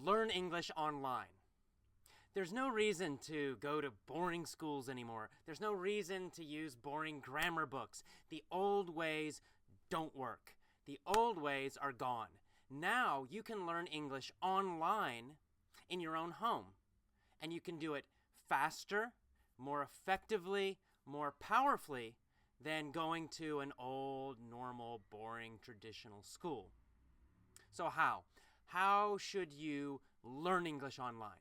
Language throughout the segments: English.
learn English online. There's no reason to go to boring schools anymore. There's no reason to use boring grammar books. The old ways don't work. The old ways are gone. Now you can learn English online in your own home. And you can do it faster, more effectively, more powerfully than going to an old, normal, boring, traditional school. So how? How should you learn English online?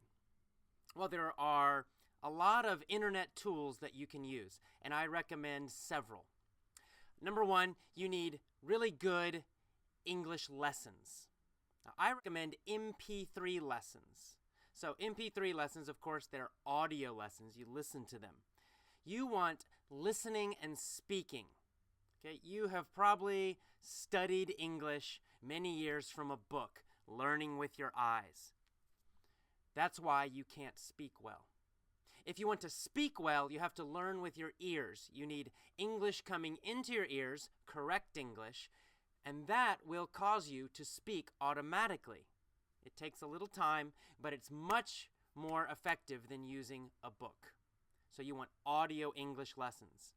Well, there are a lot of internet tools that you can use, and I recommend several. Number one, you need really good English lessons. Now, I recommend MP3 lessons. So MP3 lessons, of course, they're audio lessons. You listen to them. You want listening and speaking. Okay, you have probably studied English many years from a book, learning with your eyes. That's why you can't speak well. If you want to speak well, you have to learn with your ears. You need English coming into your ears, correct English, and that will cause you to speak automatically. It takes a little time, but it's much more effective than using a book. So you want audio English lessons.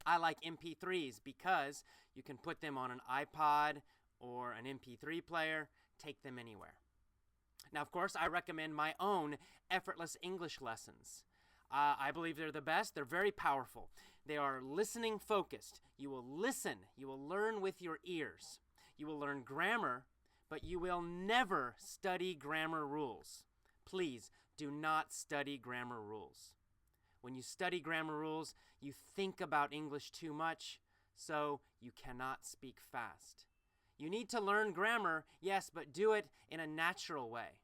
I like MP3s because you can put them on an iPod or an MP3 player, take them anywhere. Now, of course, I recommend my own effortless English lessons. I believe they're the best. They're very powerful. They are listening focused. You will listen. You will learn with your ears. You will learn grammar, but you will never study grammar rules. Please do not study grammar rules. When you study grammar rules, you think about English too much, so you cannot speak fast. You need to learn grammar, yes, but do it in a natural way.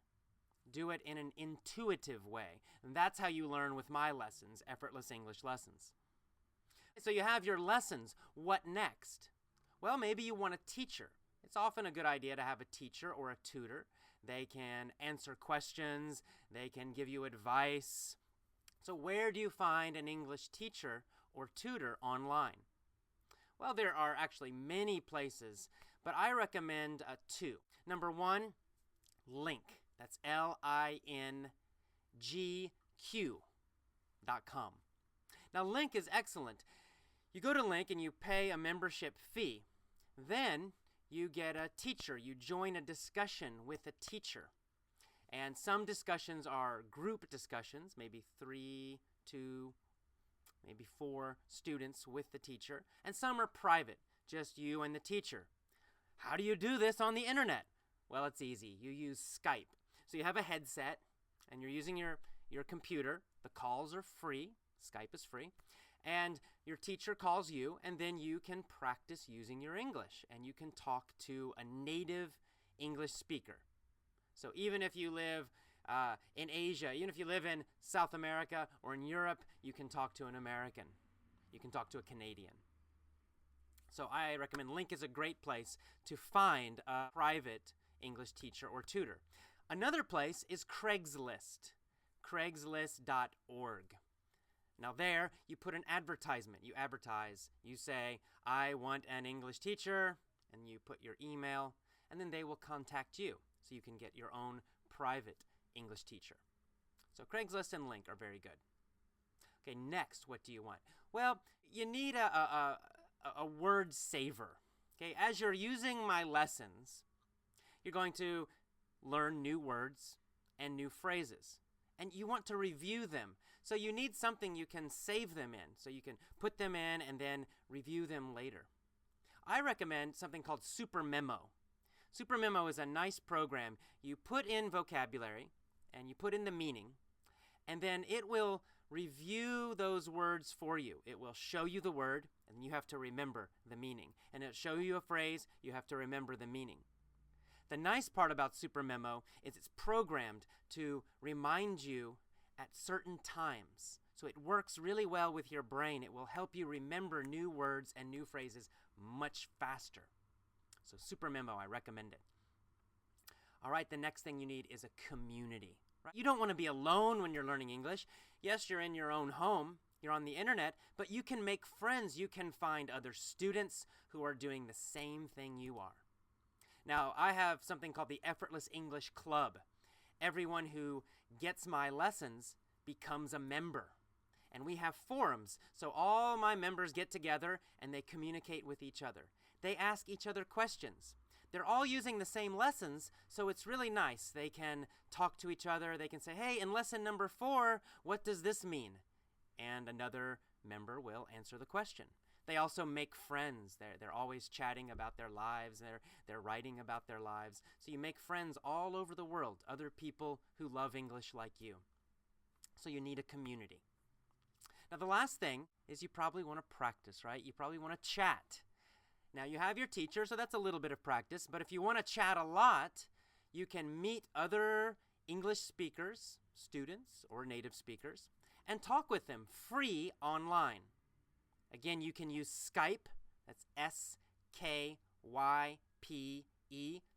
Do it in an intuitive way. And that's how you learn with my lessons, Effortless English Lessons. So you have your lessons. What next? Well, maybe you want a teacher. It's often a good idea to have a teacher or a tutor. They can answer questions. They can give you advice. So where do you find an English teacher or tutor online? Well, there are actually many places, but I recommend two. Number one, Link. That's LINGQ.com. Now, Link is excellent. You go to Link and you pay a membership fee. Then you get a teacher. You join a discussion with a teacher. And some discussions are group discussions, maybe 3, 2, maybe 4 students with the teacher. And some are private, just you and the teacher. How do you do this on the internet? Well, it's easy. You use Skype. So you have a headset and you're using your computer. The calls are free. Skype is free. And your teacher calls you, and then you can practice using your English. And you can talk to a native English speaker. So even if you live in Asia, even if you live in South America or in Europe, you can talk to an American. You can talk to a Canadian. So I recommend Link is a great place to find a private English teacher or tutor. Another place is Craigslist, craigslist.org. Now there, you put an advertisement. You advertise. You say, I want an English teacher, and you put your email, and then they will contact you so you can get your own private English teacher. So Craigslist and Link are very good. Okay, next, what do you want? Well, you need a word saver. Okay, as you're using my lessons, you're going to learn new words and new phrases. And you want to review them. So you need something you can save them in. So you can put them in and then review them later. I recommend something called SuperMemo. SuperMemo is a nice program. You put in vocabulary and you put in the meaning, and then it will review those words for you. It will show you the word, and you have to remember the meaning. And it'll show you a phrase, you have to remember the meaning. The nice part about SuperMemo is it's programmed to remind you at certain times. So it works really well with your brain. It will help you remember new words and new phrases much faster. So SuperMemo, I recommend it. All right, the next thing you need is a community. Right? You don't want to be alone when you're learning English. Yes, you're in your own home. You're on the internet, but you can make friends. You can find other students who are doing the same thing you are. Now, I have something called the Effortless English Club, everyone who gets my lessons becomes a member. And we have forums, so all my members get together and they communicate with each other. They ask each other questions. They're all using the same lessons, so it's really nice. They can talk to each other. They can say, hey, in lesson number 4, what does this mean? And another member will answer the question. They also make friends. They're always chatting about their lives. They're writing about their lives. So you make friends all over the world, other people who love English like you. So you need a community. Now, the last thing is you probably want to practice, right? You probably want to chat. Now, you have your teacher, so that's a little bit of practice. But if you want to chat a lot, you can meet other English speakers, students or native speakers, and talk with them free online. Again, you can use Skype. That's Skype.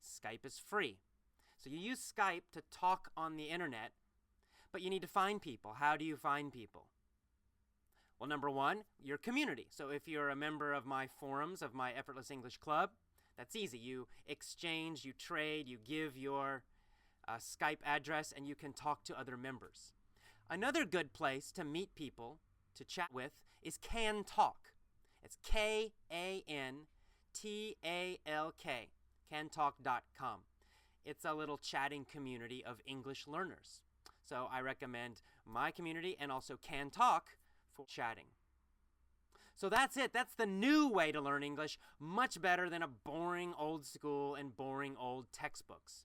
Skype is free. So you use Skype to talk on the internet, but you need to find people. How do you find people? Well, number one, your community. So if you're a member of my forums, of my Effortless English Club, that's easy. You exchange, you trade, you give your Skype address, and you can talk to other members. Another good place to meet people, to chat with, is CanTalk. It's KanTalk, cantalk.com. It's a little chatting community of English learners. So I recommend my community and also CanTalk for chatting. So that's it. That's the new way to learn English, much better than a boring old school and boring old textbooks.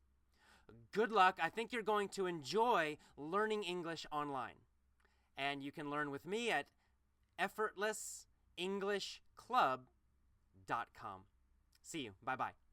Good luck. I think you're going to enjoy learning English online. And you can learn with me at effortlessenglishclub.com. See you. Bye-bye.